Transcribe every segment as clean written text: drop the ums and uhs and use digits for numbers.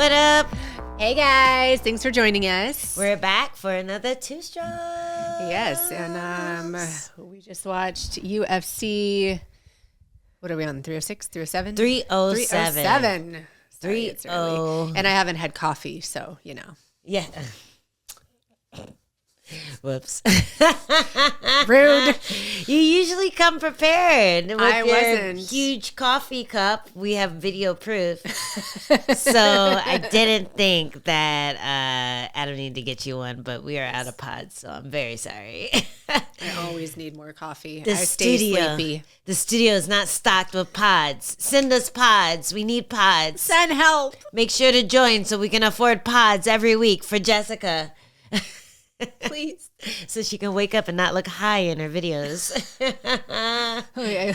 What up? Hey guys, thanks for joining us. We're back for another Two Strokes. Yes, and we just watched UFC. What are we on? 306, 307? 307. 307. Sorry, 30. it's early. And I haven't had coffee, so you know. Yeah. Whoops. Rude. You usually come prepared with I your wasn't. huge coffee cup. We have video proof. So I didn't think that Adam needed to get you one, but we are out of pods, so I'm very sorry. I always need more coffee. The I stay studio. sleepy. The studio is not stocked with pods. Send us pods. We need pods. Send help. Make sure to join so we can afford pods every week for Jessica. Please. So she can wake up and not look high in her videos. Okay.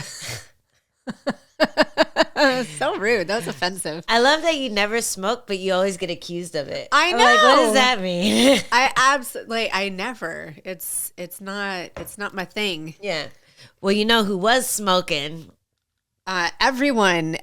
So rude. That was offensive. I love that you never smoke, but you always get accused of it. I I'm like, what know. does that mean? I never. It's not my thing. Yeah. Well, you know who was smoking? Everyone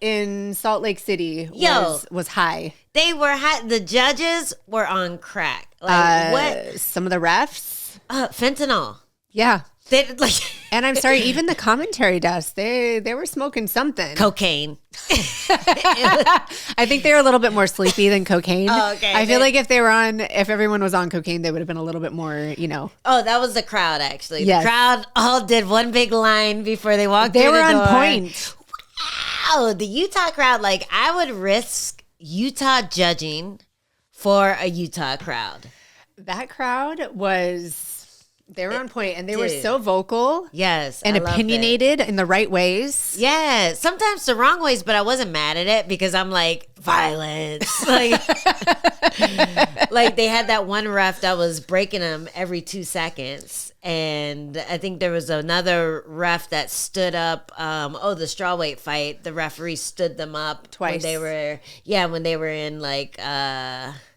in Salt Lake City was high. They were high. The judges were on crack. Like what? Some of the refs. Fentanyl. Yeah. They like And I'm sorry, even the commentary desk, they were smoking something. cocaine. I think they were a little bit more sleepy than cocaine. Oh, okay. I feel like if everyone was on cocaine, they would have been a little bit more, you know. Oh, that was the crowd, actually. Yes. The crowd all did one big line before they walked They through were the on door. point. Wow. The Utah crowd, like, I would risk Utah judging for a Utah crowd. That crowd they were on point, and they were Dude. so vocal. Yes. And I loved it. opinionated in the right ways. Yeah, sometimes the wrong ways, but I wasn't mad at it because I'm like, violence. Like, like they had that one ref that was breaking them every 2 seconds. And I think there was another ref that stood up. The strawweight fight. The referee stood them up Twice. when they were in like,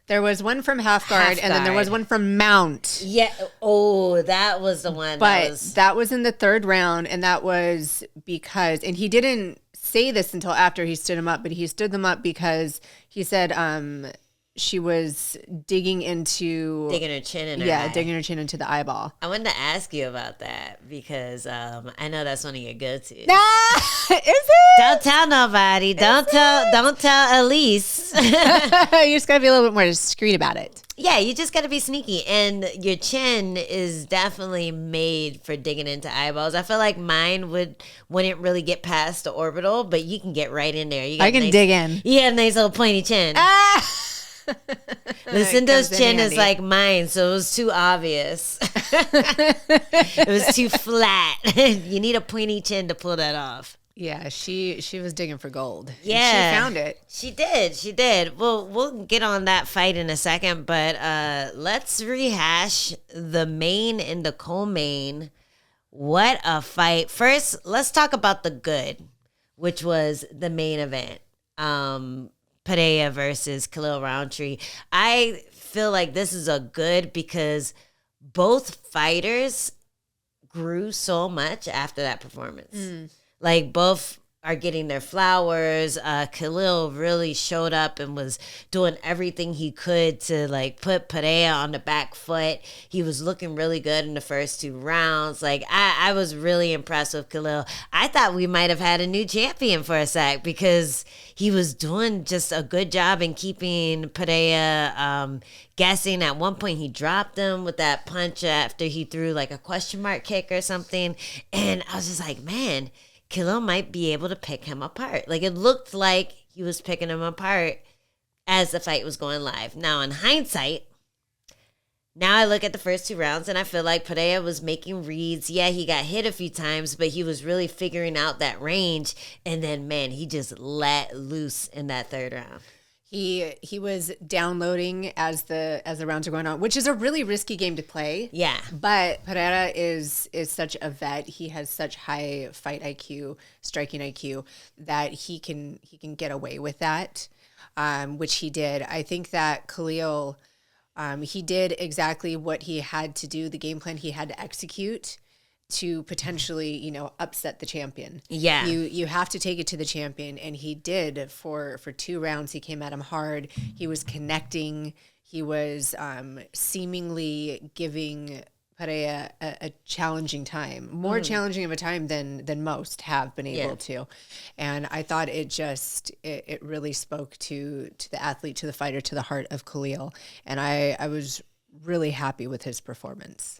There was one from half guard, Half and then there was guard. one from mount. yeah. Oh, that was the one. But that was in the third round, and that was because, and he didn't say this until after he stood him up, but he stood them up because he said she was digging her chin into the eyeball. I wanted to ask you about that because I know that's one of your go-tos. Nah, is it? Don't tell nobody. Don't tell Elise. You just gotta be a little bit more discreet about it. Yeah, you just got to be sneaky. And your chin is definitely made for digging into eyeballs. I feel like mine wouldn't really get past the orbital, but you can get right in there. You got I can dig in. You got a nice little pointy chin. Lucindo's chin is like mine, so it was too obvious. It was too flat. You need a pointy chin to pull that off. Yeah, she was digging for gold. Yeah. She found it. She did. Well, we'll get on that fight in a second, but let's rehash the main and the co-main. What a fight. First, let's talk about the good, which was the main event. Pereira versus Khalil Rountree. I feel like this is a good because both fighters grew so much after that performance. Like both are getting their flowers. Khalil really showed up and was doing everything he could to like put Pereira on the back foot. He was looking really good in the first 2 rounds. Like I was really impressed with Khalil. I thought we might have had a new champion for a sec because he was doing just a good job in keeping Pereira guessing. At one point he dropped him with that punch after he threw like a question mark kick or something. And I was just like, man, Khalil might be able to pick him apart. Like it looked like he was picking him apart as the fight was going live. Now in hindsight, now I look at the first 2 rounds and I feel like Pereira was making reads. Yeah, he got hit a few times, but he was really figuring out that range. And then, man, he just let loose in that 3rd round. He was downloading as the rounds are going on, which is a really risky game to play. Yeah. But Pereira is such a vet. He has such high fight IQ, striking IQ, that he can get away with that, which he did. I think that Khalil, he did exactly what he had to do, the game plan he had to execute. to potentially, upset the champion. Yeah. You have to take it to the champion, and he did for 2 rounds. He came at him hard. He was connecting. He was seemingly giving Pereira a challenging time, more challenging of a time than most have been able to. And I thought it really spoke to the athlete, to the fighter, to the heart of Khalil. And I was really happy with his performance.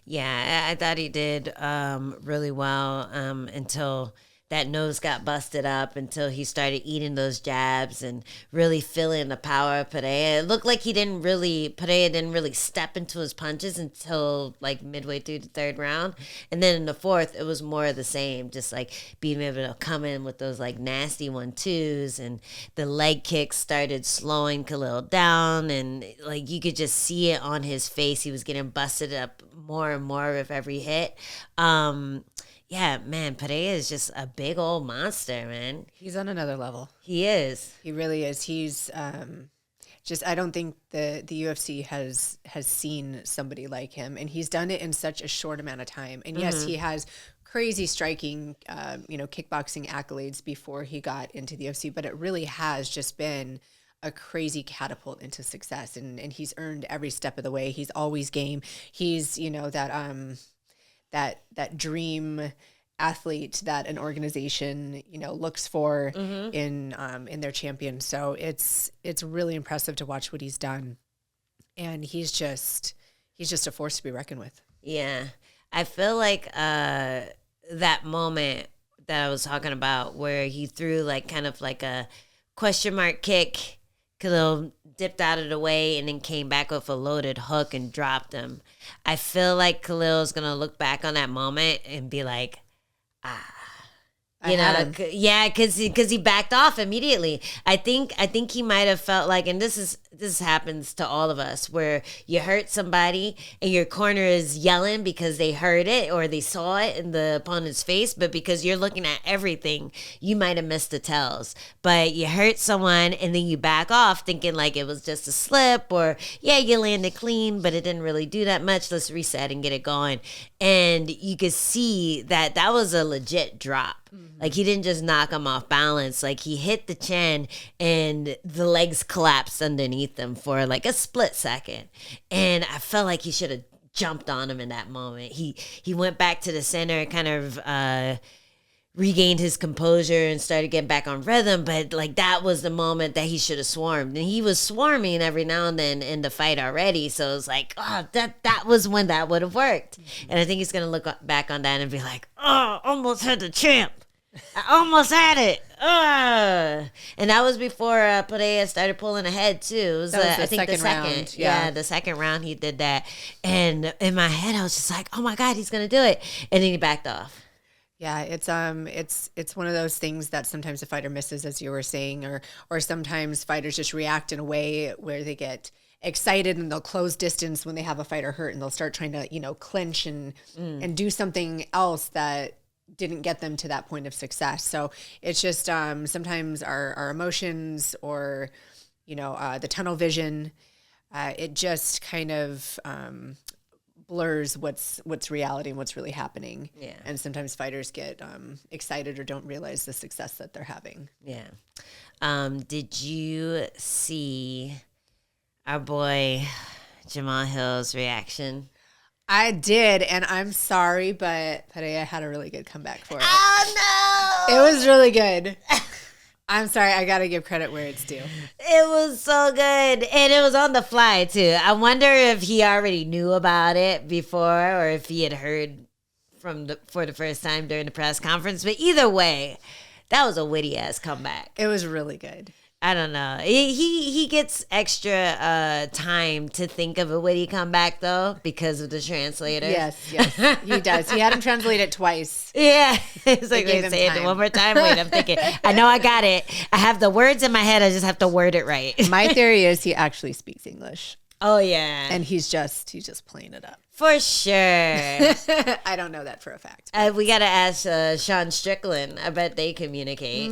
Yeah, I thought he did really well until that nose got busted up, until he started eating those jabs and really feeling the power of Pereira. It looked like Pereira didn't really step into his punches until like midway through the 3rd round. And then in the 4th, it was more of the same, just like being able to come in with those like nasty 1-2s, and the leg kicks started slowing Khalil down, and like you could just see it on his face. He was getting busted up more and more with every hit. Yeah, man, Pereira is just a big old monster, man. He's on another level. He is. He really is. He's I don't think the UFC has seen somebody like him, and he's done it in such a short amount of time. And yes, he has crazy striking, kickboxing accolades before he got into the UFC, but it really has just been a crazy catapult into success, and he's earned every step of the way. He's always game. He's, that dream athlete that an organization, looks for in their champion. So it's really impressive to watch what he's done. And he's just a force to be reckoned with. Yeah. I feel like that moment that I was talking about where he threw like kind of like a question mark kick, Khalil dipped out of the way and then came back with a loaded hook and dropped him. I feel like Khalil's going to look back on that moment and be like, because he backed off immediately. I think he might have felt like, and this happens to all of us, where you hurt somebody and your corner is yelling because they heard it or they saw it in the opponent's face, but because you're looking at everything, you might have missed the tells. But you hurt someone and then you back off thinking like it was just a slip, or you landed clean, but it didn't really do that much. Let's reset and get it going. And you could see that was a legit drop. Like he didn't just knock him off balance. Like he hit the chin and the legs collapsed underneath him for like a split second. And I felt like he should have jumped on him in that moment. He went back to the center, kind of regained his composure and started getting back on rhythm. But like that was the moment that he should have swarmed. And he was swarming every now and then in the fight already. So it was like, that was when that would have worked. And I think he's going to look back on that and be like, almost had the champ. I almost had it. And that was before Pereira started pulling ahead too. It was, I think the second round. Yeah, the second round he did that. And in my head I was just like, oh my God, he's gonna do it. And then he backed off. Yeah, it's one of those things that sometimes a fighter misses, as you were saying, or sometimes fighters just react in a way where they get excited and they'll close distance when they have a fighter hurt, and they'll start trying to clinch and do something else that didn't get them to that point of success. So it's just sometimes our emotions or the tunnel vision, it just kind of blurs what's reality and what's really happening. Yeah. And sometimes fighters get excited or don't realize the success that they're having. Yeah. Did you see our boy Jamahal Hill's reaction? I did, and I'm sorry, but Pereira had a really good comeback for it. Oh, no! It was really good. I'm sorry, I got to give credit where it's due. It was so good, and it was on the fly, too. I wonder if he already knew about it before or if he had heard for the first time during the press conference, but either way, that was a witty-ass comeback. It was really good. I don't know. He gets extra time to think of a witty comeback, though, because of the translator. Yes, he does. He had him translate it twice. Yeah. It's like, gave wait, him say time. it one more time. Wait, I'm thinking. I know I got it. I have the words in my head. I just have to word it right. My theory is he actually speaks English. Oh, yeah. And he's just playing it up. For sure. I don't know that for a fact. We got to ask Sean Strickland. I bet they communicate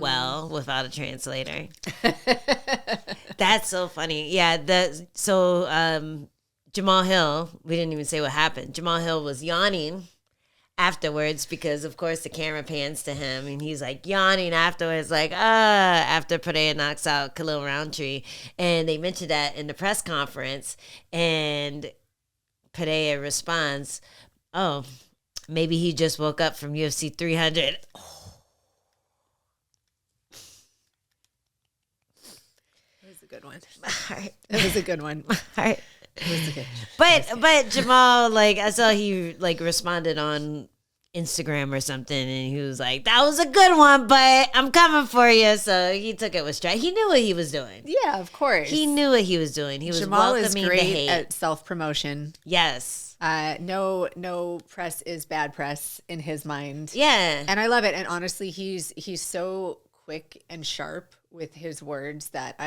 well without a translator. That's so funny. Yeah. Jamahal Hill, we didn't even say what happened. Jamahal Hill was yawning afterwards because, of course, the camera pans to him and he's like yawning afterwards, like, after Pereira knocks out Khalil Rountree. And they mentioned that in the press conference. And Pereira responds, oh, maybe he just woke up from UFC 300. That was a good one. Heart. That was a good one. Heart. Okay. But Jamal, like, I saw he like responded on Instagram or something, and he was like, "That was a good one, but I'm coming for you." So he took it with stride. He knew what he was doing. Yeah, of course. He knew what he was doing. He was Jamal is welcoming the great hate. at self-promotion. Yes. No press is bad press in his mind. Yeah. And I love it. And honestly, he's so quick and sharp with his words that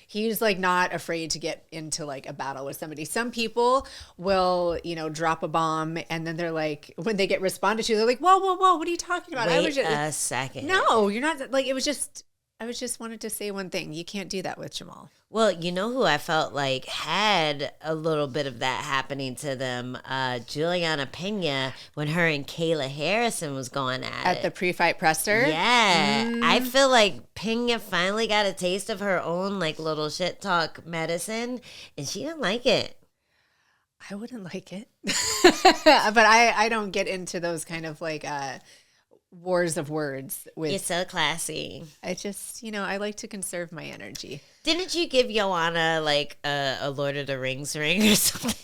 he's like not afraid to get into like a battle with somebody. Some people will, drop a bomb and then they're like, when they get responded to, they're like, whoa, what are you talking about? Wait a second. No, you're not. Like, I was just wanted to say one thing. You can't do that with Jamal. Well, you know who I felt like had a little bit of that happening to them? Juliana Pena, when her and Kayla Harrison was going at it. The pre-fight presser? Yeah. I feel like Pena finally got a taste of her own like little shit talk medicine, and she didn't like it. I wouldn't like it. But I don't get into those kind of like wars of words with. You're so classy. I just, I like to conserve my energy. Didn't you give Joanna like a Lord of the Rings ring or something?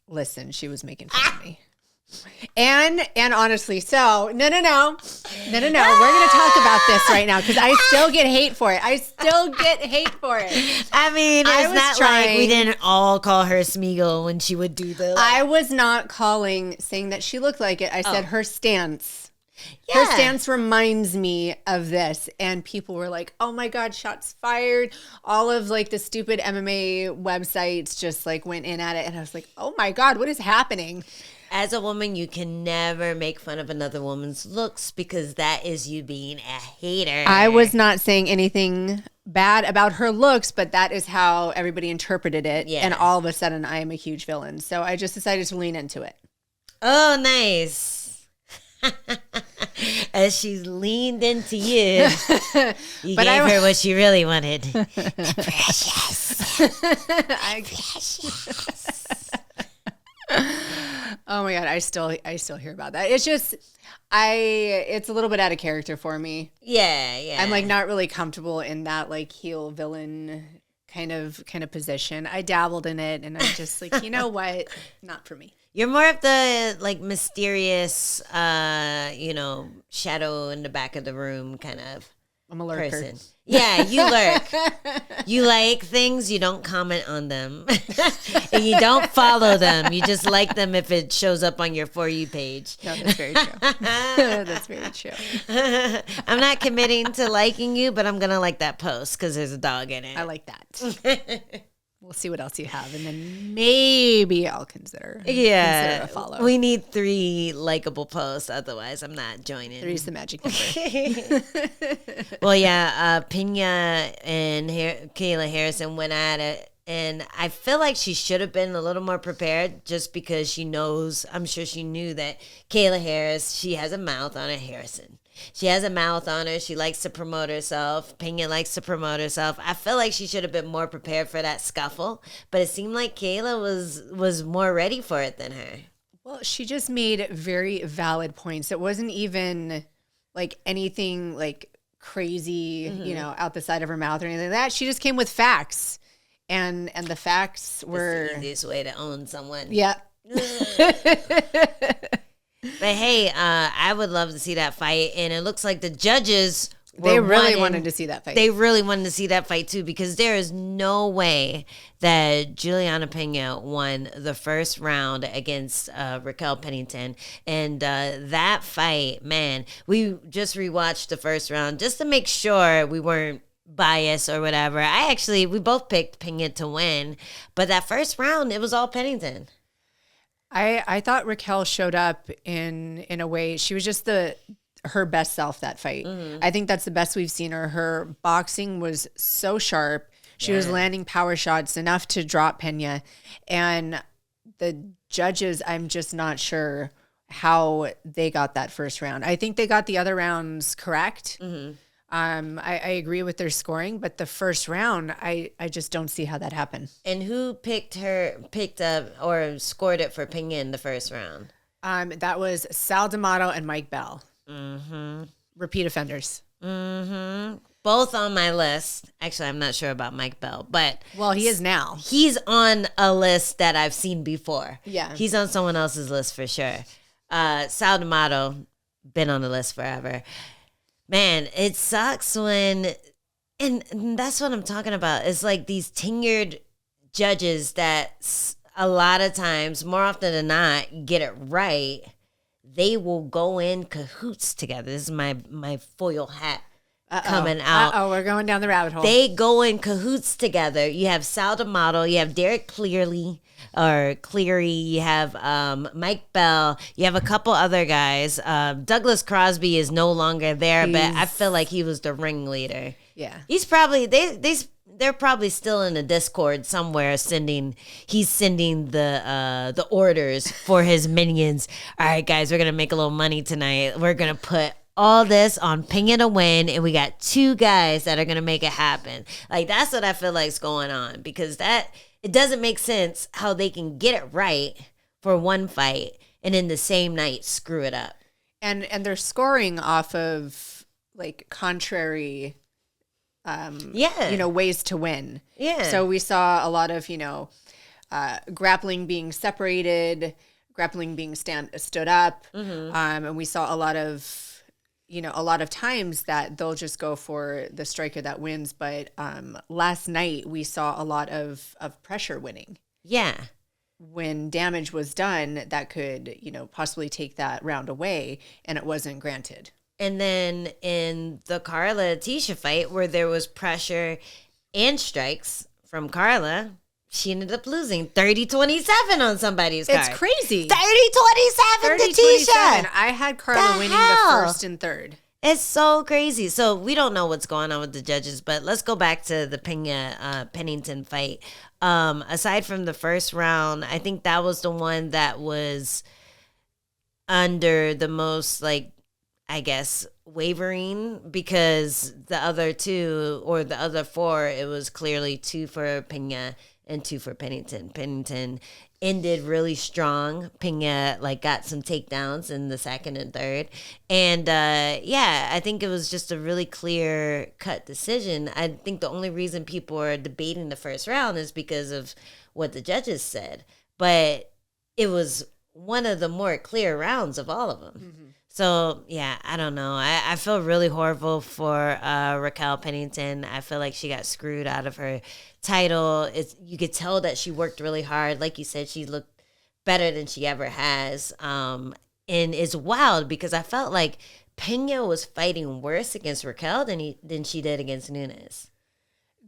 Listen, she was making fun of me. And honestly, so no. We're going to talk about this right now because I still get hate for it. I mean, it's not like we didn't all call her Smeagol when she would do the. I was not saying that she looked like it. I said her stance. Yeah. Her stance reminds me of this. And people were like, oh my God, shots fired. All of like the stupid MMA websites just like went in at it. And I was like, oh my God, what is happening? As a woman, you can never make fun of another woman's looks because that is you being a hater. I was not saying anything bad about her looks, but that is how everybody interpreted it. Yeah. And all of a sudden I am a huge villain. So I just decided to lean into it. Oh, nice. As she's leaned into you, you gave her what she really wanted. Precious. Precious. Oh my God, I still hear about that. It's just it's a little bit out of character for me. Yeah. I'm like not really comfortable in that like heel villain kind of position. I dabbled in it and I'm just like, you know what? Not for me. You're more of the like mysterious, shadow in the back of the room kind of. I'm a lurker. Person. Yeah, you lurk. You like things, you don't comment on them. And you don't follow them. You just like them if it shows up on your For You page. No, that's very true. That's very true. I'm not committing to liking you, but I'm going to like that post because there's a dog in it. I like that. We'll see what else you have, and then maybe I'll consider a follow. We need 3 likable posts, otherwise I'm not joining. 3 is the magic number. Well, yeah, Pena and Kayla Harrison went at it, and I feel like she should have been a little more prepared just because she knows, I'm sure she knew that Kayla Harris, she has a mouth on her. Harrison. She has a mouth on her. She likes to promote herself. Pena likes to promote herself. I feel like she should have been more prepared for that scuffle, but it seemed like Kayla was more ready for it than her. Well, she just made very valid points. It wasn't even like anything like crazy, out the side of her mouth or anything like that. She just came with facts, and the facts were the easiest way to own someone. Yeah. But hey, I would love to see that fight, and it looks like the judges wanted to see that fight. They really wanted to see that fight too, because there is no way that Juliana Pena won the first round against Raquel Pennington, and that fight, man, we just rewatched the first round just to make sure we weren't biased or whatever. We both picked Pena to win, but that first round, it was all Pennington. I thought Raquel showed up in a way. She was just her best self that fight. Mm-hmm. I think that's the best we've seen her. Her boxing was so sharp. She was landing power shots enough to drop Pena. And the judges, I'm just not sure how they got that first round. I think they got the other rounds correct. I agree with their scoring, but the first round, I just don't see how that happened. And who picked up or scored it for Pena in the first round? That was Sal D'Amato and Mike Bell. Repeat offenders. Both on my list. Actually, I'm not sure about Mike Bell, but well, he is now. He's on a list that I've seen before. Yeah, he's on someone else's list for sure. Sal D'Amato, been on the list forever. Man, it sucks when, and that's what I'm talking about. It's like these tenured judges that a lot of times, more often than not, get it right. They will go in cahoots together. This is my foil hat coming out. Oh, we're going down the rabbit hole. They go in cahoots together. You have Sal D'Amato, you have Derek Cleary, you have Mike Bell, you have a couple other guys. Douglas Crosby is no longer there, but I feel like he was the ringleader. Yeah, he's probably they're probably still in a Discord somewhere he's sending the orders for his minions. All right, guys, we're gonna make a little money tonight. We're gonna put all this on Pena to win, and we got 2 guys that are gonna make it happen. Like, that's what I feel like is going on, because it doesn't make sense how they can get it right for one fight and in the same night screw it up. And they're scoring off of like contrary ways to win. Yeah. So we saw a lot of, grappling being separated, grappling being stood up. And we saw a lot of times that they'll just go for the striker that wins. But last night we saw a lot of pressure winning. Yeah. When damage was done, that could, possibly take that round away, and it wasn't granted. And then in the Carla Tisha fight, where there was pressure and strikes from Carla, she ended up losing 30-27 on somebody's card. It's crazy. 30-27 to Tisha. I had Carla winning the first and third. It's so crazy. So we don't know what's going on with the judges, but let's go back to the Pena Pennington fight. Aside from the first round, I think that was the one that was under the most, like, I guess, wavering, because the other 2 or the other 4, it was clearly 2 for Pena and 2 for Pennington. Pennington ended really strong. Pena got some takedowns in the second and third. And I think it was just a really clear cut decision. I think the only reason people are debating the first round is because of what the judges said. But it was one of the more clear rounds of all of them. Mm-hmm. So, yeah, I don't know. I feel really horrible for Raquel Pennington. I feel like she got screwed out of her title. You could tell that she worked really hard. Like you said, she looked better than she ever has. And it's wild because I felt like Pena was fighting worse against Raquel than she did against Nunes.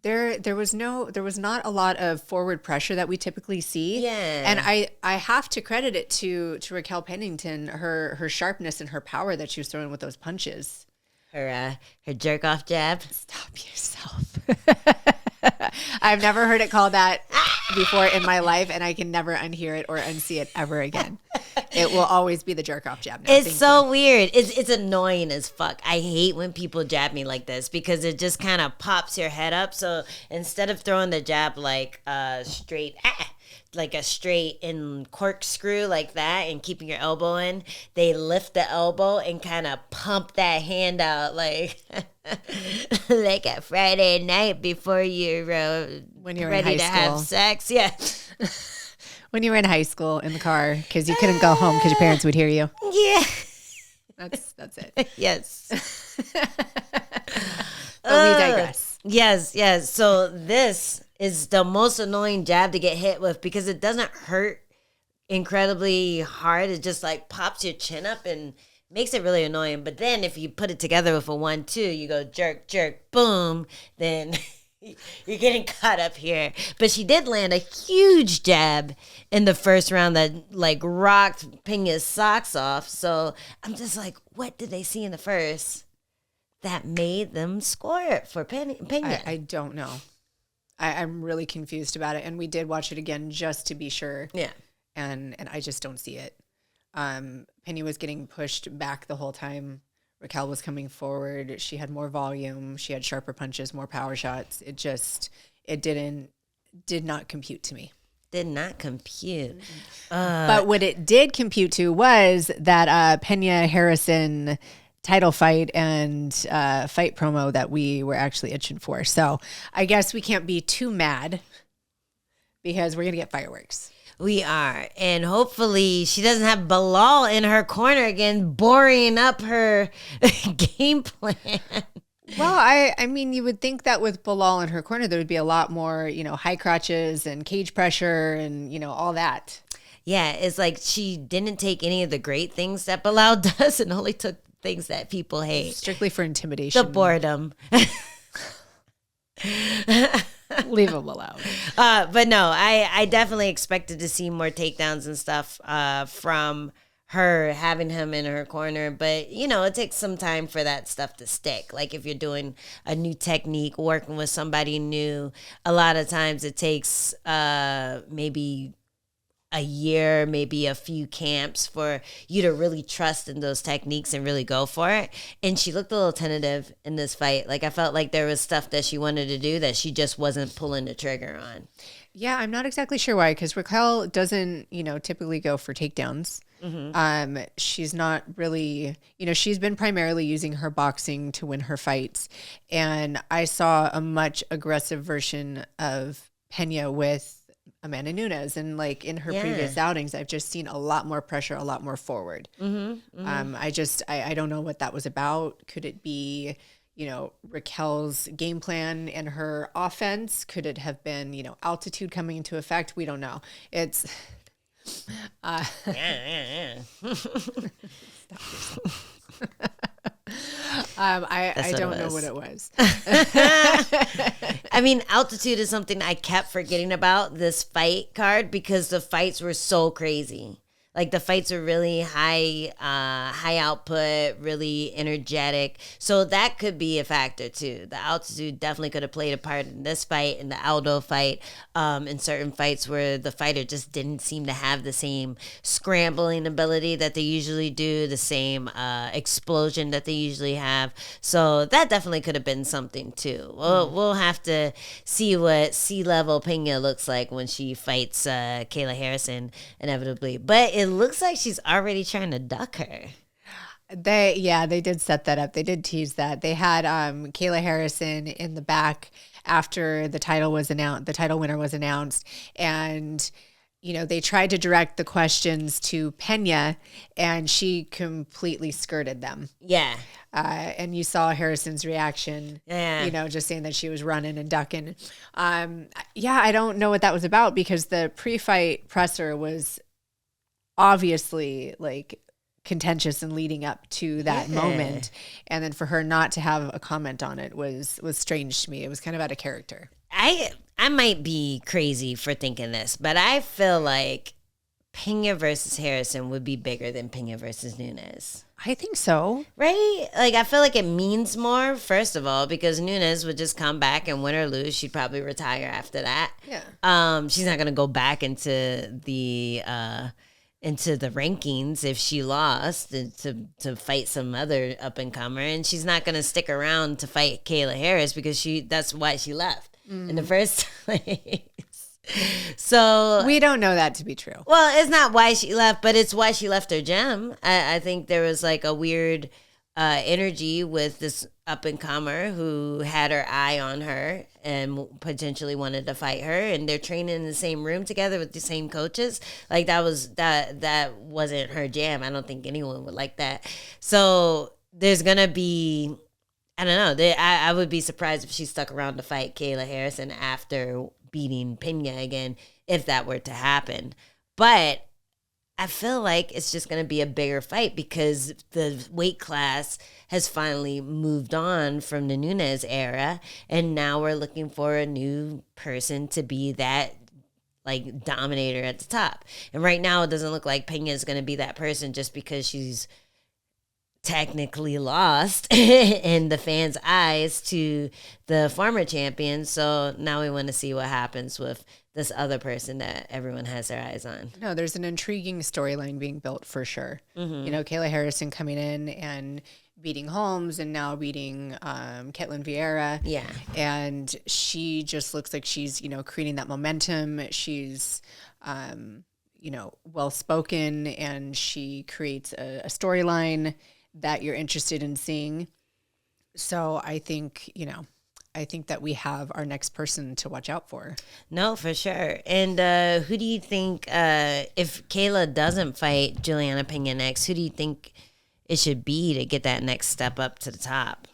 There was not a lot of forward pressure that we typically see. Yeah. And I have to credit it to Raquel Pennington, her sharpness and her power that she was throwing with those punches. Her jerk off jab. Stop yourself. I've never heard it called that before in my life, and I can never unhear it or unsee it ever again. It will always be the jerk off jab now. It's so weird. It's annoying as fuck. I hate when people jab me like this because it just kind of pops your head up. So instead of throwing the jab like straight, like a straight in corkscrew like that and keeping your elbow in, they lift the elbow and kind of pump that hand out like like a Friday night before you're when you're ready in high to school. have sex. Yeah. When you were in high school in the car because you couldn't go home because your parents would hear you. Yeah. That's it. Yes. But we digress. Yes. So this is the most annoying jab to get hit with because it doesn't hurt incredibly hard. It just like pops your chin up and makes it really annoying. But then if you put it together with a 1-2, you go jerk, jerk, boom, then you're getting caught up here. But she did land a huge jab in the first round that like rocked Pena's socks off. So I'm just like, what did they see in the first that made them score it for Pena? I don't know. I'm really confused about it. And we did watch it again just to be sure. Yeah. And I just don't see it. Penny was getting pushed back the whole time. Raquel was coming forward. She had more volume. She had sharper punches, more power shots. It did not compute to me. Did not compute. But what it did compute to was that Penne Harrison title fight and fight promo that we were actually itching for. So I guess we can't be too mad because we're going to get fireworks. We are. And hopefully she doesn't have Bilal in her corner again, boring up her game plan. Well, I mean, you would think that with Bilal in her corner, there would be a lot more, high crotches and cage pressure and, all that. Yeah, it's like she didn't take any of the great things that Bilal does and only took things that people hate. Strictly for intimidation. The boredom. Leave them alone. But no, I definitely expected to see more takedowns and stuff from her having him in her corner. But, it takes some time for that stuff to stick. Like if you're doing a new technique, working with somebody new, a lot of times it takes maybe a year, maybe a few camps for you to really trust in those techniques and really go for it. And she looked a little tentative in this fight. Like I felt like there was stuff that she wanted to do that she just wasn't pulling the trigger on. Yeah, I'm not exactly sure why, because Raquel doesn't, typically go for takedowns. Mm-hmm. She's not really, she's been primarily using her boxing to win her fights. And I saw a much aggressive version of Pena with Amanda Nunes, and like in her previous outings, I've just seen a lot more pressure, a lot more forward. Mm-hmm, mm-hmm. I don't know what that was about. Could it be, Raquel's game plan and her offense? Could it have been, altitude coming into effect? We don't know. It's Stop yourself. I don't know what it was. I mean, altitude is something I kept forgetting about this fight card because the fights were so crazy. Like the fights are really high output, really energetic. So that could be a factor too. The altitude definitely could have played a part in this fight, in the Aldo fight, in certain fights where the fighter just didn't seem to have the same scrambling ability that they usually do, the same explosion that they usually have. So that definitely could have been something too. We'll have to see what C-level Pena looks like when she fights Kayla Harrison inevitably. But it looks like she's already trying to duck her. They did set that up. They did tease that. They had Kayla Harrison in the back after the title winner was announced, and they tried to direct the questions to Pena, and she completely skirted them. Yeah. And you saw Harrison's reaction, just saying that she was running and ducking. I don't know what that was about, because the pre-fight presser was obviously like contentious and leading up to that moment, and then for her not to have a comment on it was strange to me. It was kind of out of character. I might be crazy for thinking this, but I feel like Pena versus Harrison would be bigger than Pena versus Nunes. I think so. Right? Like, I feel like it means more, first of all, because Nunes would just come back and win or lose. She'd probably retire after that. Yeah. She's not going to go back into the rankings if she lost to fight some other up and comer, and she's not going to stick around to fight Kayla Harris because that's why she left in the first place. So we don't know that to be true. Well, it's not why she left, but it's why she left her gym. I think there was like a weird energy with this up and comer who had her eye on her and potentially wanted to fight her, and they're training in the same room together with the same coaches. Like that wasn't her jam. I don't think anyone would like that. So there's gonna be, I don't know. I would be surprised if she stuck around to fight Kayla Harrison after beating Pena again, if that were to happen. But I feel like it's just going to be a bigger fight because the weight class has finally moved on from the Nunes era, and now we're looking for a new person to be that like dominator at the top. And right now it doesn't look like Pena is going to be that person just because she's technically lost in the fans' eyes to the former champion. So now we want to see what happens with this other person that everyone has their eyes on. No, there's an intriguing storyline being built for sure. You know, Kayla Harrison coming in and beating Holmes and now beating Ketlin Vieira. Yeah. And she just looks like she's, you know, creating that momentum. She's, you know, well-spoken, and she creates a storyline that you're interested in seeing. So I think, you know, I think that we have our next person to watch out for. No, for sure. And who do you think, if Kayla doesn't fight Juliana Pena next, who do you think it should be to get that next step up to the top?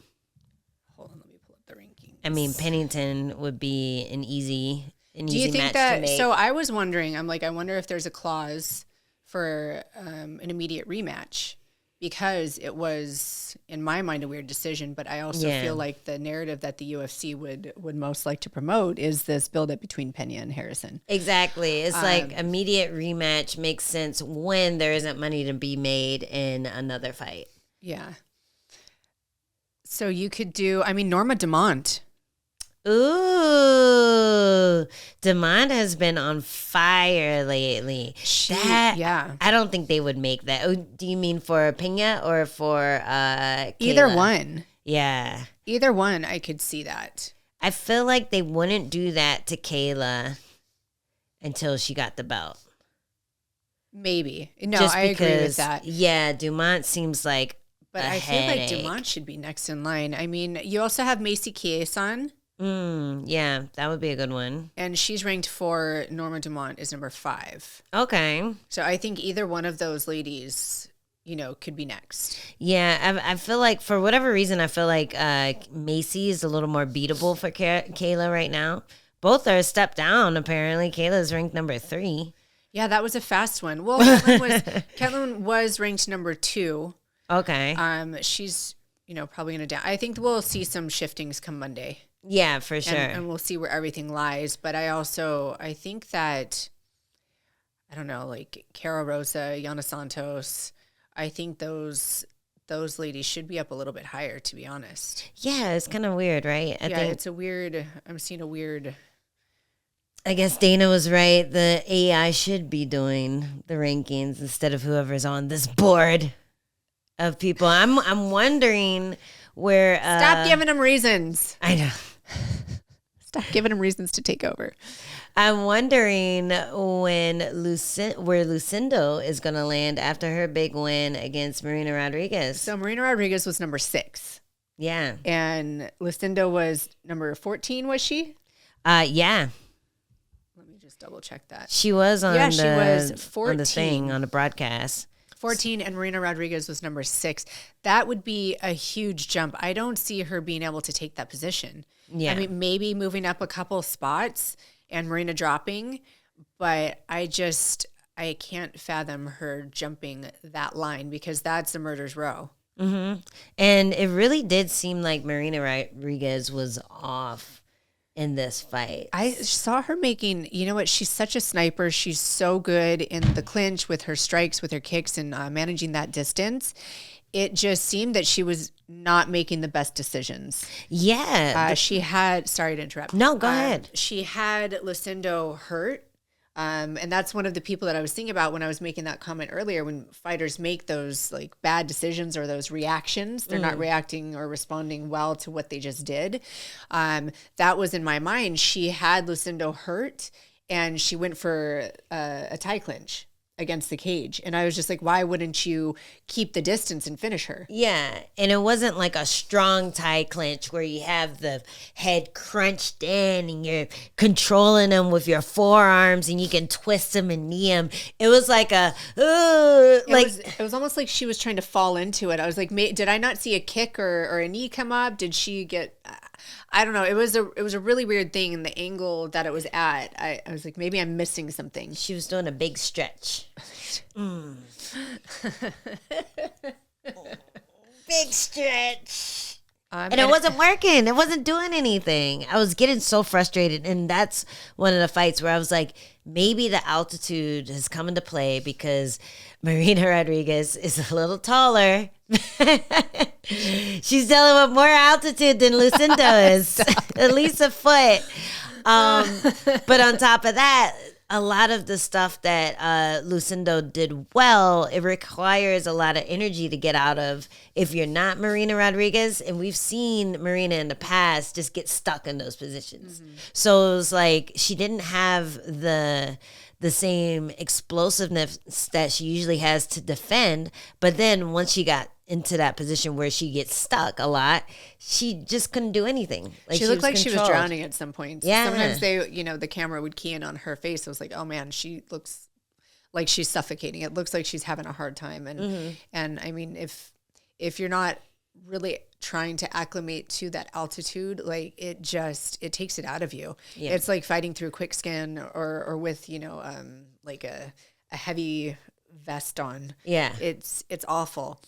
Hold on, let me pull up the rankings. I mean, Pennington would be an easy Do you think match that? to make. So I was wondering. I'm like, I wonder if there's a clause for an immediate rematch, because it was, in my mind, a weird decision. But I also feel like the narrative that the UFC would most like to promote is this buildup between Pena and Harrison. Exactly. It's like immediate rematch makes sense when there isn't money to be made in another fight. Yeah. So you could do, I mean, Norma Dumont. Ooh, Demond has been on fire lately. Yeah. I don't think they would make that. Oh, do you mean for Pena or for Kayla? Either one. Yeah. Either one, I could see that. I feel like they wouldn't do that to Kayla until she got the belt. Maybe. No, Just I because, agree with that. Yeah, Dumont seems like But I feel like Dumont should be next in line. I mean, you also have Macy Chiasson. Yeah, that would be a good one. And she's ranked 4. Norma Dumont is number 5. Okay. So I think either one of those ladies, you know, could be next. Yeah, I feel like for whatever reason, I feel like Macy is a little more beatable for Kayla right now. Both are a step down, apparently. Kayla's ranked number 3. Yeah, that was a fast one. Well, Ketlin was ranked number 2. Okay. She's, you know, probably going to down. I think we'll see some shiftings come Monday. Yeah, for sure. And we'll see where everything lies. But I think that, I don't know, like Cara Rosa, Yana Santos, I think those ladies should be up a little bit higher, to be honest. Yeah, it's kind of weird, right? I think I'm seeing a weird. I guess Dana was right. The AI should be doing the rankings instead of whoever's on this board of people. I'm wondering where. Stop giving them reasons. I know. Stop giving them reasons to take over. I'm wondering where Lucindo is going to land after her big win against Marina Rodriguez. So Marina Rodriguez was number 6. Yeah. And Lucindo was number 14, was she? Yeah. Let me just double check that. She was on she was 14. On the thing, on the broadcast. 14, and Marina Rodriguez was number 6. That would be a huge jump. I don't see her being able to take that position. Yeah. I mean, maybe moving up a couple spots and Marina dropping, but I can't fathom her jumping that line, because that's a murder's row. Mm-hmm. And it really did seem like Marina Rodriguez was off in this fight. I saw her making, you know what, she's such a sniper. She's so good in the clinch with her strikes, with her kicks, and managing that distance. It just seemed that she was not making the best decisions. Yeah. She had, sorry to interrupt. No, go ahead. She had Lucindo hurt. And that's one of the people that I was thinking about when I was making that comment earlier. When fighters make those like bad decisions or those reactions, they're not reacting or responding well to what they just did. That was in my mind. She had Lucindo hurt, and she went for a tie clinch against the cage. And I was just like, why wouldn't you keep the distance and finish her? Yeah. And it wasn't like a strong tie clinch where you have the head crunched in and you're controlling them with your forearms and you can twist them and knee them. It was like it was almost like she was trying to fall into it. I was like, did I not see a kick or a knee come up? Did she get, I don't know. It was a really weird thing, and the angle that it was at, I was like, maybe I'm missing something. She was doing a big stretch. Big stretch. And it wasn't working. It wasn't doing anything. I was getting so frustrated. And that's one of the fights where I was like, maybe the altitude has come into play because Marina Rodriguez is a little taller. She's dealing with more altitude than Lucindo is, at least a foot. But on top of that, a lot of the stuff that Lucindo did well, it requires a lot of energy to get out of if you're not Marina Rodriguez. And we've seen Marina in the past just get stuck in those positions. So it was like she didn't have the same explosiveness that she usually has to defend. But then once she got into that position where she gets stuck a lot, she just couldn't do anything. Like she looked like controlled. she was drowning at some points. Yeah. Sometimes the camera would key in on her face. It was like, oh man, she looks like she's suffocating. It looks like she's having a hard time. And I mean, if you're not really trying to acclimate to that altitude, like it takes it out of you. Yeah. It's like fighting through quicksand or with, like a heavy vest on. Yeah. It's awful.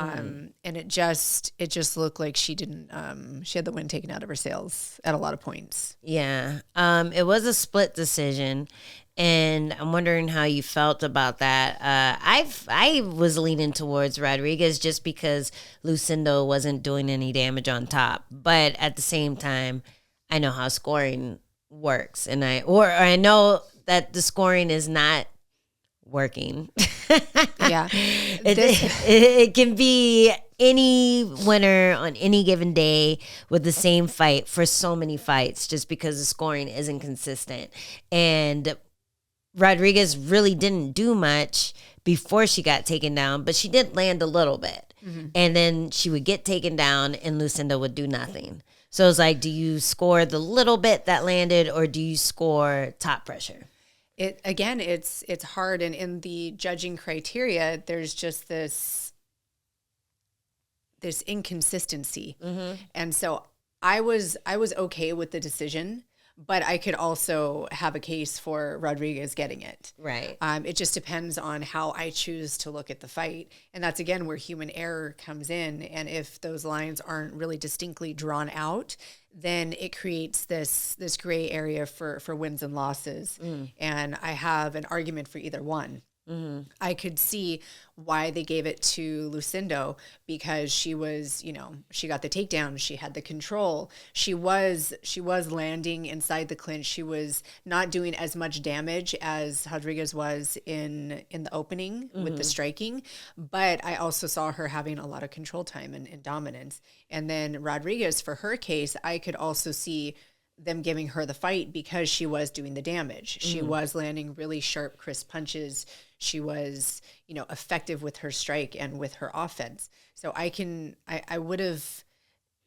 And it just looked like she had the wind taken out of her sails at a lot of points. Yeah. It was a split decision, and I'm wondering how you felt about that. I was leaning towards Rodriguez just because Lucindo wasn't doing any damage on top. But at the same time, I know how scoring works, and I know that the scoring is not working. Yeah. It can be any winner on any given day with the same fight for so many fights just because the scoring isn't consistent. And Rodriguez really didn't do much before she got taken down, but she did land a little bit. And then she would get taken down and Lucindo would do nothing. So it's like, do you score the little bit that landed or do you score top pressure? It's hard, and in the judging criteria, there's just this inconsistency, and so I was okay with the decision, but I could also have a case for Rodriguez getting it. Right. It just depends on how I choose to look at the fight, and that's again where human error comes in. And if those lines aren't really distinctly drawn out, then it creates this gray area for wins and losses. And I have an argument for either one. I could see why they gave it to Lucindo because she was, she got the takedown. She had the control. She was landing inside the clinch. She was not doing as much damage as Rodriguez was in the opening with the striking. But I also saw her having a lot of control time and dominance. And then Rodriguez, for her case, I could also see them giving her the fight because she was doing the damage. She was landing really sharp, crisp punches. She was, effective with her strike and with her offense. So I would have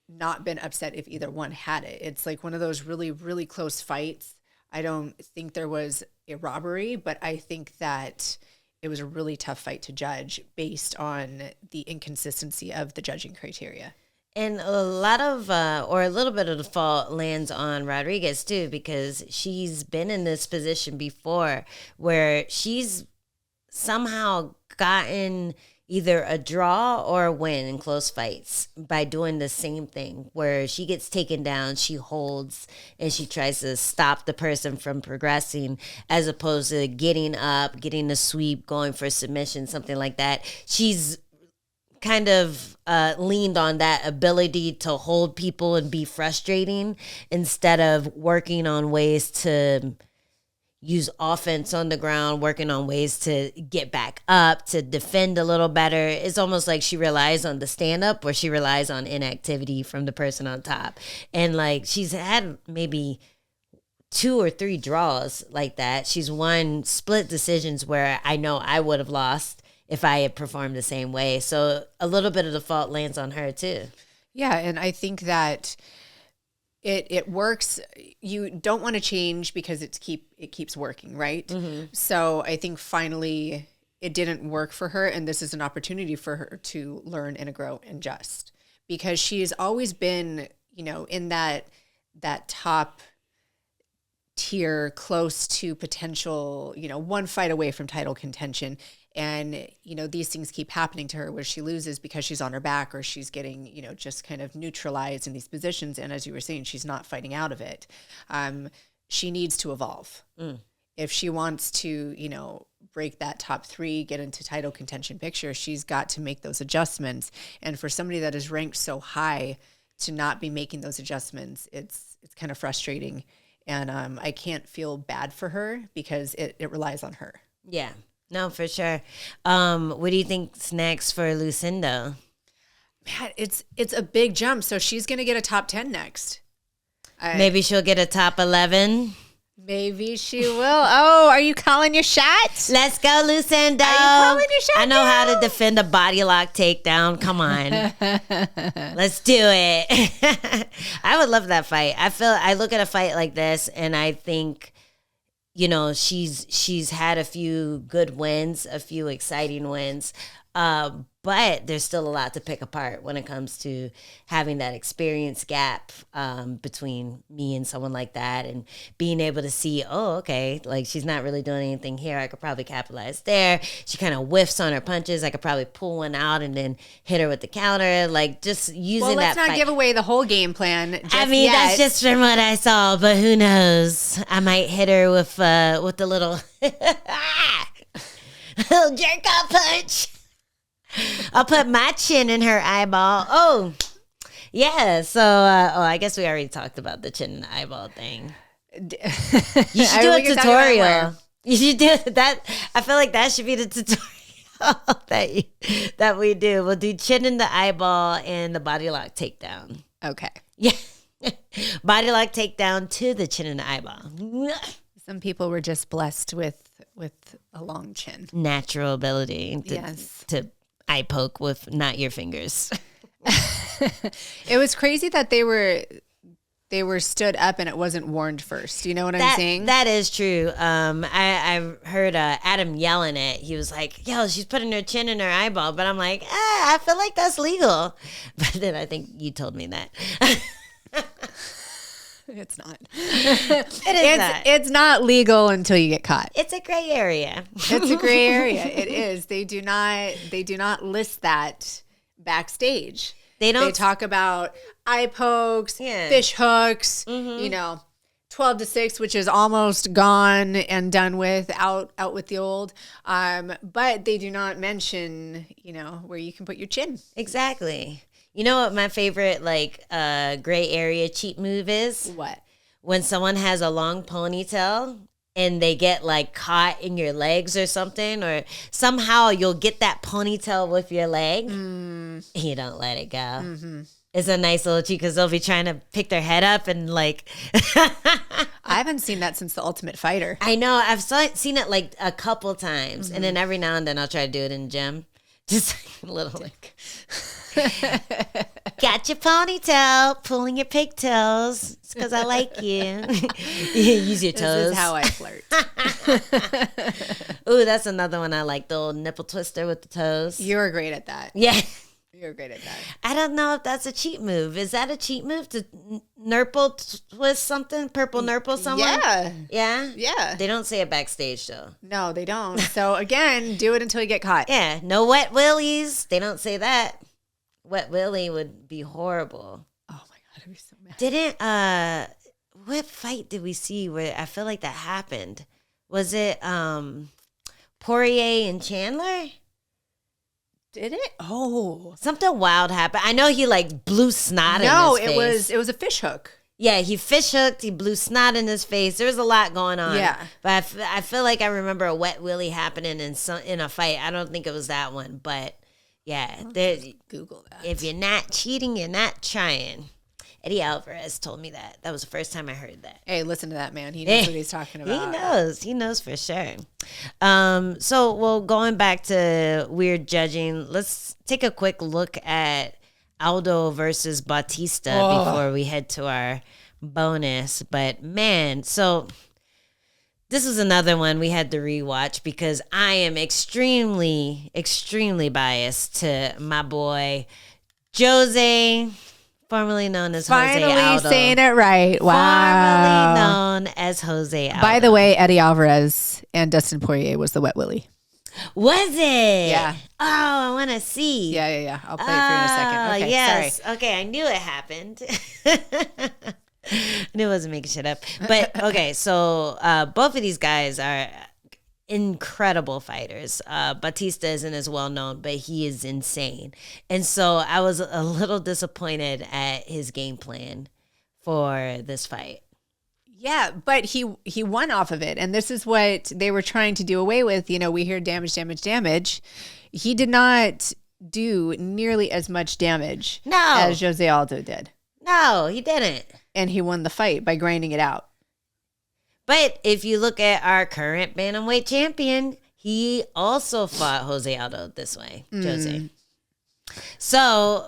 not been upset if either one had it. It's like one of those really, really close fights. I don't think there was a robbery, but I think that it was a really tough fight to judge based on the inconsistency of the judging criteria. And a lot of, or a little bit of the fault lands on Rodriguez too, because she's been in this position before where she's somehow gotten either a draw or a win in close fights by doing the same thing where she gets taken down, she holds, and she tries to stop the person from progressing as opposed to getting up, getting a sweep, going for a submission, something like that. She's kind of leaned on that ability to hold people and be frustrating instead of working on ways to use offense on the ground, working on ways to get back up, to defend a little better. It's almost like she relies on the stand-up or she relies on inactivity from the person on top. And like she's had maybe 2 or 3 draws like that. She's won split decisions where I know I would have lost if I had performed the same way. So a little bit of the fault lands on her too. Yeah, and I think that it works. You don't want to change because it keeps working, right? So I think finally it didn't work for her, and this is an opportunity for her to learn and grow and adjust because she has always been, in that top tier, close to potential, one fight away from title contention. And, these things keep happening to her where she loses because she's on her back or she's getting, just kind of neutralized in these positions. And as you were saying, she's not fighting out of it. She needs to evolve. If she wants to, break that top 3, get into title contention picture, she's got to make those adjustments. And for somebody that is ranked so high to not be making those adjustments, it's kind of frustrating. And I can't feel bad for her because it relies on her. Yeah. No, for sure. What do you think's next for Lucindo? Man, it's a big jump. So she's going to get a top 10 next. Maybe she'll get a top 11. Maybe she will. Oh, are you calling your shot? Let's go, Lucindo. Are you calling your shot? I know how to defend a body lock takedown. Come on. Let's do it. I would love that fight. I look at a fight like this and I think, you know, she's had a few good wins, a few exciting wins. But there's still a lot to pick apart when it comes to having that experience gap between me and someone like that, and being able to see, oh, okay, like she's not really doing anything here. I could probably capitalize there. She kind of whiffs on her punches. I could probably pull one out and then hit her with the counter. Like just using that. Well, let's not give away the whole game plan. I mean, yet. That's just from what I saw, but who knows? I might hit her with the little little jerk off punch. I'll put my chin in her eyeball. Oh, yeah. So, I guess we already talked about the chin and the eyeball thing. You should do a tutorial. You should do that. I feel like that should be the tutorial that we do. We'll do chin in the eyeball and the body lock takedown. Okay. Yeah. Body lock takedown to the chin and the eyeball. Some people were just blessed with a long chin. Natural ability to eye poke with not your fingers. It was crazy that they were stood up and it wasn't warned first. You know what I'm saying? That is true. I heard Adam yelling it. He was like, yo, she's putting her chin in her eyeball. But I'm like, I feel like that's legal. But then I think you told me that. It's not. It's not legal until you get caught. It's a gray area. It's a gray area. It is. They do not list that backstage. They talk about eye pokes, fish hooks, 12-6, which is almost gone and done with, out with the old. But they do not mention, where you can put your chin. Exactly. You know what my favorite gray area cheat move is? What? When someone has a long ponytail and they get caught in your legs or something, or somehow you'll get that ponytail with your leg. You don't let it go. Mm-hmm. It's a nice little cheat because they'll be trying to pick their head up and I haven't seen that since The Ultimate Fighter. I know. I've seen it a couple times, and then every now and then I'll try to do it in the gym. Just a little got your ponytail, pulling your pigtails. It's because I like you. Use your toes. This is how I flirt. Ooh, that's another one I like, the old nipple twister with the toes. You're great at that. Yeah. You're great at that. I don't know if that's a cheat move. Is that a cheat move to nurple twist something? Purple nurple someone? Yeah. Yeah? Yeah. They don't say it backstage, though. No, they don't. So, again, do it until you get caught. Yeah. No wet willies. They don't say that. Wet willy would be horrible. Oh, my God. I'd be so mad. What fight did we see where I feel like that happened? Was it Poirier and Chandler? Did it? Oh. Something wild happened. I know he blew snot in his face. No, it was a fish hook. Yeah, he fish hooked. He blew snot in his face. There was a lot going on. Yeah. But I feel like I remember a wet willy happening in a fight. I don't think it was that one. But, yeah. Google that. If you're not cheating, you're not trying. Eddie Alvarez told me that. That was the first time I heard that. Hey, listen to that man. He knows what he's talking about. He knows for sure. Going back to weird judging, let's take a quick look at Aldo versus Bautista before we head to our bonus. But man, so this was another one we had to rewatch because I am extremely, extremely biased to my boy Jose, formerly known as Jose Aldo. Finally saying it right. Wow. Formerly known as Jose Aldo. By the way, Eddie Alvarez and Dustin Poirier was the wet willy. Was it? Yeah. Oh, I want to see. Yeah. I'll play it for you in a second. Okay, yes. sorry. Okay, I knew it happened. I knew I wasn't making shit up. But, okay, so both of these guys are incredible fighters. Bautista isn't as well known, but he is insane. And so I was a little disappointed at his game plan for this fight. Yeah, but he won off of it. And this is what they were trying to do away with. You know, we hear damage, damage, damage. He did not do nearly as much damage as Jose Aldo did. No, he didn't. And he won the fight by grinding it out. But if you look at our current bantamweight champion, he also fought Jose Aldo this way, Jose. So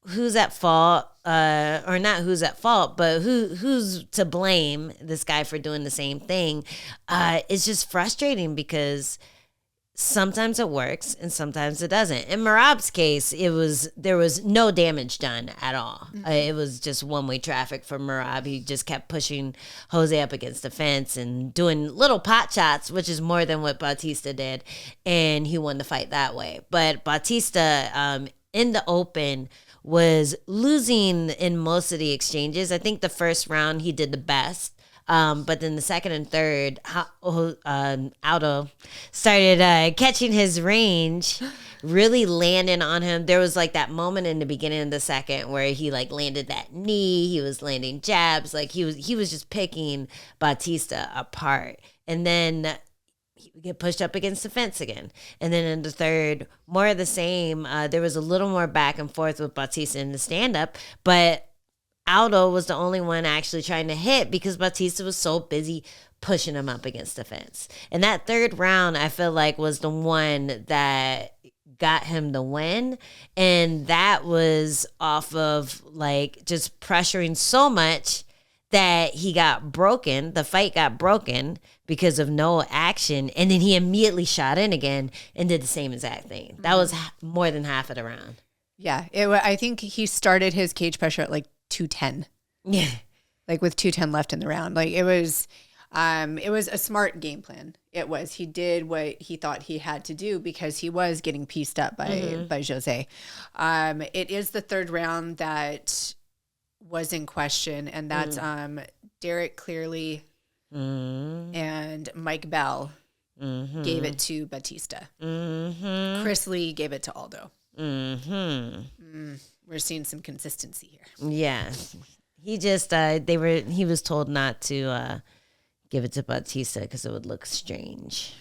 who's at fault? Or not who's at fault, but who's to blame this guy for doing the same thing? It's just frustrating because sometimes it works and sometimes it doesn't. In Merab's case, there was no damage done at all. It was just one-way traffic for Merab. He just kept pushing Jose up against the fence and doing little pot shots, which is more than what Bautista did, and he won the fight that way. But Bautista, in the open, was losing in most of the exchanges. I think the first round he did the best. But then the second and third, Aldo started catching his range, really landing on him. There was like that moment in the beginning of the second where he like landed that knee. He was landing jabs. Like he was just picking Bautista apart. And then he would get pushed up against the fence again. And then in the third, more of the same. There was a little more back and forth with Bautista in the stand-up, but Aldo was the only one actually trying to hit because Bautista was so busy pushing him up against the fence. And that third round, I feel like, was the one that got him the win. And that was off of like just pressuring so much that he got broken. The fight got broken because of no action. And then he immediately shot in again and did the same exact thing. That was more than half of the round. Yeah. I think he started his cage pressure at like 210. Yeah. Like with 210 left in the round. Like it was a smart game plan. It was. He did what he thought he had to do because he was getting pieced up by Jose. It is the third round that was in question, and that's Derek Clearly and Mike Bell gave it to Bautista. Chris Lee gave it to Aldo. We're seeing some consistency here. Yeah. He just he was told not to give it to Bautista because it would look strange.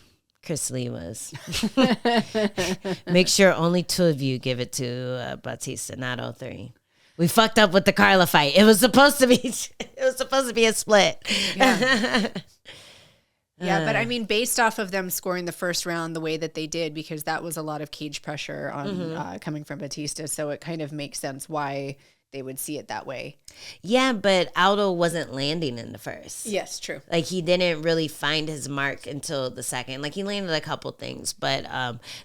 Chris Lee was. Make sure only two of you give it to Bautista, not all three. We fucked up with the Carla fight. It was supposed to be a split. Yeah. Yeah, but I mean, based off of them scoring the first round the way that they did, because that was a lot of cage pressure on coming from Bautista, so it kind of makes sense why they would see it that way. Yeah, but Aldo wasn't landing in the first. Yes, true. Like he didn't really find his mark until the second. Like he landed a couple things, but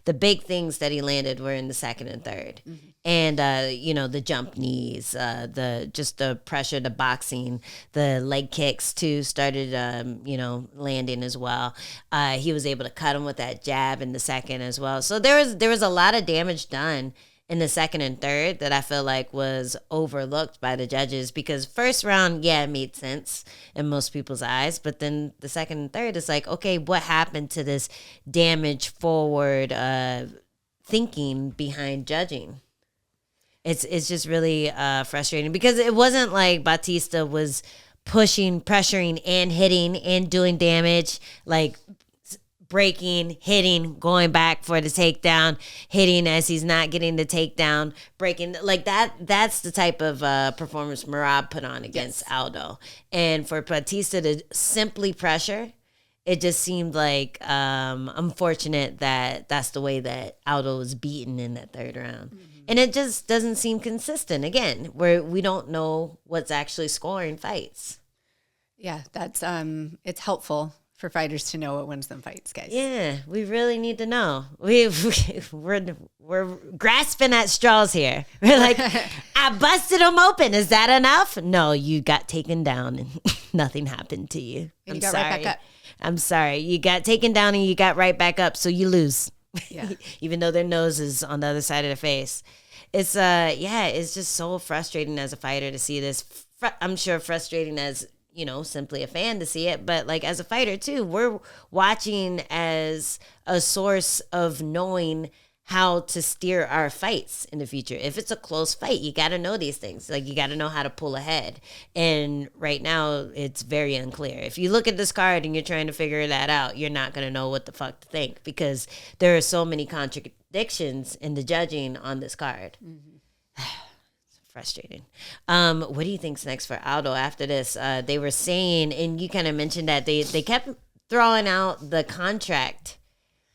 the big things that he landed were in the second and third. And the jump knees, the pressure, the boxing, the leg kicks too started landing as well. He was able to cut him with that jab in the second as well. So there was a lot of damage done in the second and third that I feel like was overlooked by the judges because first round, yeah, it made sense in most people's eyes. But then the second and third is like, okay, what happened to this damage forward thinking behind judging? It's just really frustrating because it wasn't like Bautista was pushing, pressuring, and hitting and doing damage, like breaking, hitting, going back for the takedown, hitting as he's not getting the takedown, breaking like that. That's the type of performance Merab put on against Aldo. And for Bautista to simply pressure, it just seemed like unfortunate that that's the way that Aldo was beaten in that third round. And it just doesn't seem consistent, again, where we don't know what's actually scoring fights. Yeah, that's it's helpful for fighters to know what wins them fights, guys. Yeah, we really need to know. We're grasping at straws here. We're like, I busted him open. Is that enough? No, you got taken down and nothing happened to you. And you got right back up. I'm sorry. You got taken down and you got right back up, so you lose. Yeah. Even though their nose is on the other side of their face. It's it's just so frustrating as a fighter to see this. I'm sure frustrating as simply a fan to see it, but like as a fighter too, we're watching as a source of knowing how to steer our fights in the future. If it's a close fight, you got to know these things. Like, you got to know how to pull ahead. And right now, it's very unclear. If you look at this card and you're trying to figure that out, you're not going to know what the fuck to think, because there are so many contradictions in the judging on this card. Mm-hmm. Frustrating. What do you think's next for Aldo after this? They were saying, and you kind of mentioned that they kept throwing out the contract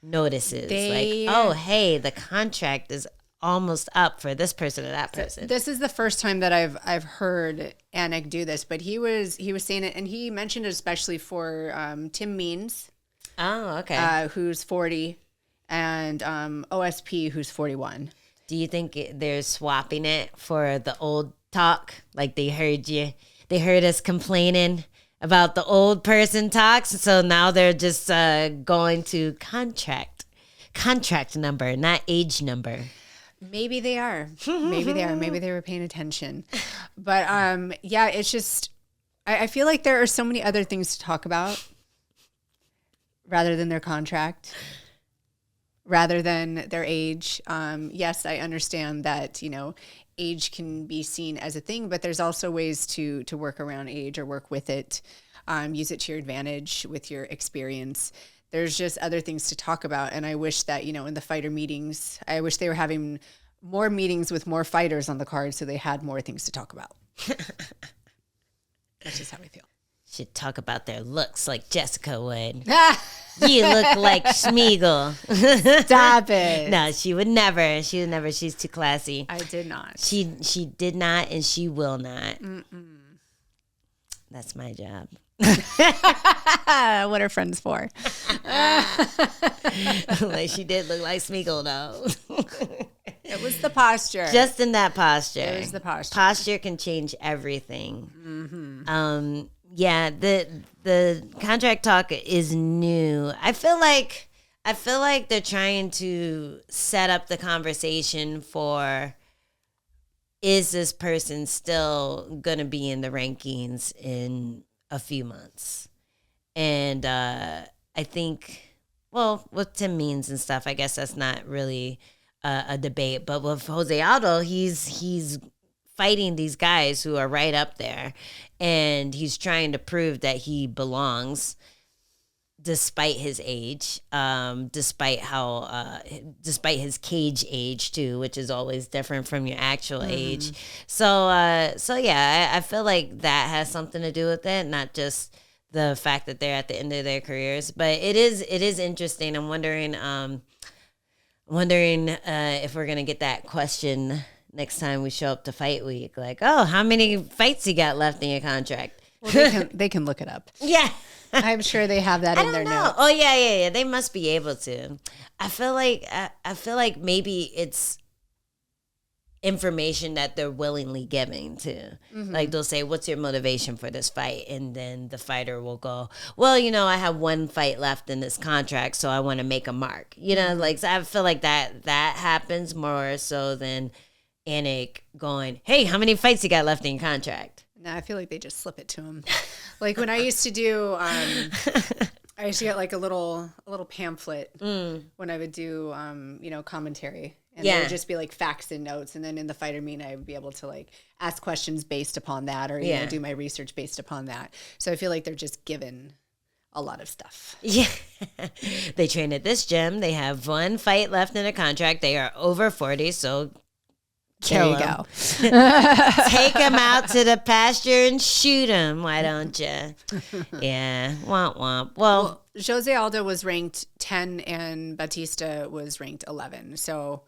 notices, like, oh, hey, the contract is almost up for this person or that person. This is the first time that I've heard Anik do this, but he was saying it, and he mentioned it especially for Tim Means. Oh, okay. Who's 40, and OSP, who's 41. Do you think they're swapping it for the old talk? Like, they heard us complaining about the old person talks, so now they're just going to contract number, not age number. Maybe they are. Maybe they were paying attention. But yeah, it's just, I feel like there are so many other things to talk about rather than their contract, rather than their age. Yes, I understand that, age can be seen as a thing, but there's also ways to work around age or work with it, use it to your advantage with your experience. There's just other things to talk about. And I wish that, in the fighter meetings, I wish they were having more meetings with more fighters on the card so they had more things to talk about. That's just how I feel. Should talk about their looks like Jessica would. You look like Schmeagol. Stop it. No, she would never. She's too classy. I did not. She did not, and she will not. Mm-mm. That's my job. What are friends for? Like, she did look like Schmeagol, though. It was the posture. Just in that posture. It was the posture. Posture can change everything. Mm-hmm. Yeah, the contract talk is new. I feel like they're trying to set up the conversation for, is this person still gonna be in the rankings in a few months? And I think, well, with Tim Means and stuff, I guess that's not really a debate. But with Jose Aldo, he's fighting these guys who are right up there, and he's trying to prove that he belongs despite his age, despite his cage age too, which is always different from your actual age. So yeah, I feel like that has something to do with it, not just the fact that they're at the end of their careers. But it is interesting. I'm wondering if we're gonna get that question next time we show up to fight week, like, oh, how many fights you got left in your contract? Well, they can look it up. Yeah. I'm sure they have that in their notes. Oh yeah. They must be able to. I feel like maybe it's information that they're willingly giving too. Mm-hmm. Like, they'll say, what's your motivation for this fight? And then the fighter will go, well, I have one fight left in this contract, so I want to make a mark. Like, so I feel like that happens more so than Anik going, hey, how many fights you got left in your contract? No, I feel like they just slip it to him. Like, when I used to do, I used to get like a little pamphlet when I would do, commentary. And there would just be like facts and notes. And then in the fighter meeting, I would be able to like ask questions based upon that, or, do my research based upon that. So I feel like they're just given a lot of stuff. Yeah. They train at this gym. They have one fight left in their contract. They are over 40, so there you go. Take them out to the pasture and shoot them. Why don't you? Yeah. Womp womp. Well, Jose Aldo was ranked 10 and Bautista was ranked 11. So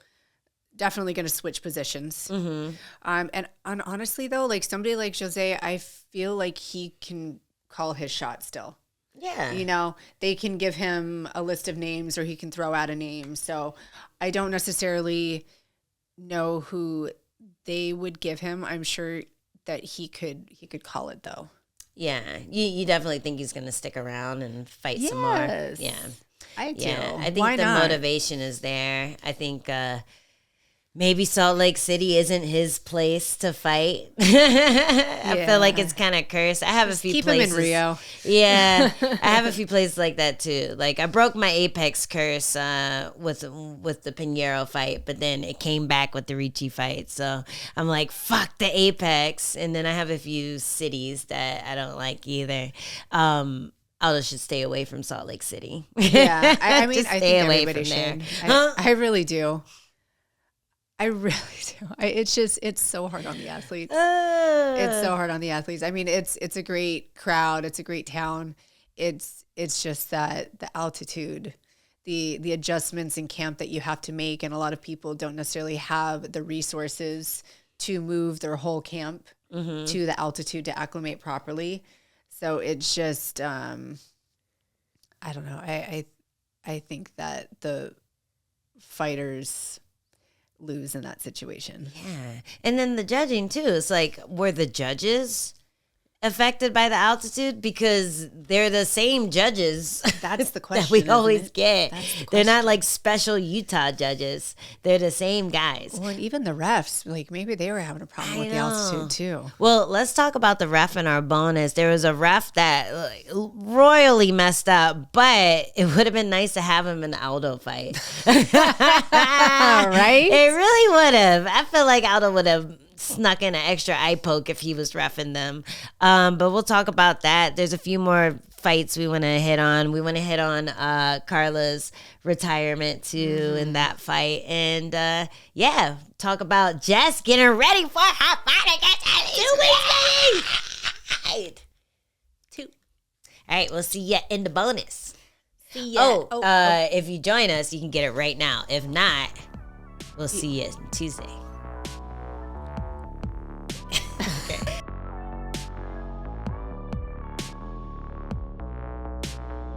definitely going to switch positions. Mm-hmm. And honestly, though, like, somebody like Jose, I feel like he can call his shot still. Yeah. They can give him a list of names, or he can throw out a name. So I don't necessarily know who they would give him. I'm sure that he could call it, though. Yeah, you definitely think he's going to stick around and fight some more. Yeah, I do. Yeah, I think the motivation is there. I think maybe Salt Lake City isn't his place to fight. I feel like it's kind of cursed. I have a few places. Keep him in Rio. Yeah, I have a few places like that too. Like I broke my Apex curse with the Pinheiro fight, but then it came back with the Ricci fight. So I'm like, fuck the Apex. And then I have a few cities that I don't like either. Aldo should stay away from Salt Lake City. Yeah, I mean, Just I stay think away everybody from should. there. I really do. I really do. It's so hard on the athletes. It's so hard on the athletes. I mean, it's a great crowd. It's a great town. It's just that the altitude, the adjustments in camp that you have to make, and a lot of people don't necessarily have the resources to move their whole camp to the altitude to acclimate properly. So it's just, I don't know. I think that the fighters lose in that situation. Yeah. And then the judging too. It's like, were the judges affected by the altitude? Because they're the same judges. That's the question that we always get. They're not like special Utah judges. They're the same guys. Well, and even the refs, like maybe they were having a problem with the altitude too. Well, let's talk about the ref in our bonus. There was a ref that royally messed up, but it would have been nice to have him in the Aldo fight. Right? It really would have. I feel like Aldo would have snuck in an extra eye poke if he was reffing them. But we'll talk about that. There's a few more fights we want to hit on. We want to hit on Carla's retirement too in that fight. And talk about Jess getting ready for her fight against Elise. Two. All right, we'll see you in the bonus. See ya. If you join us, you can get it right now. If not, we'll see you Tuesday.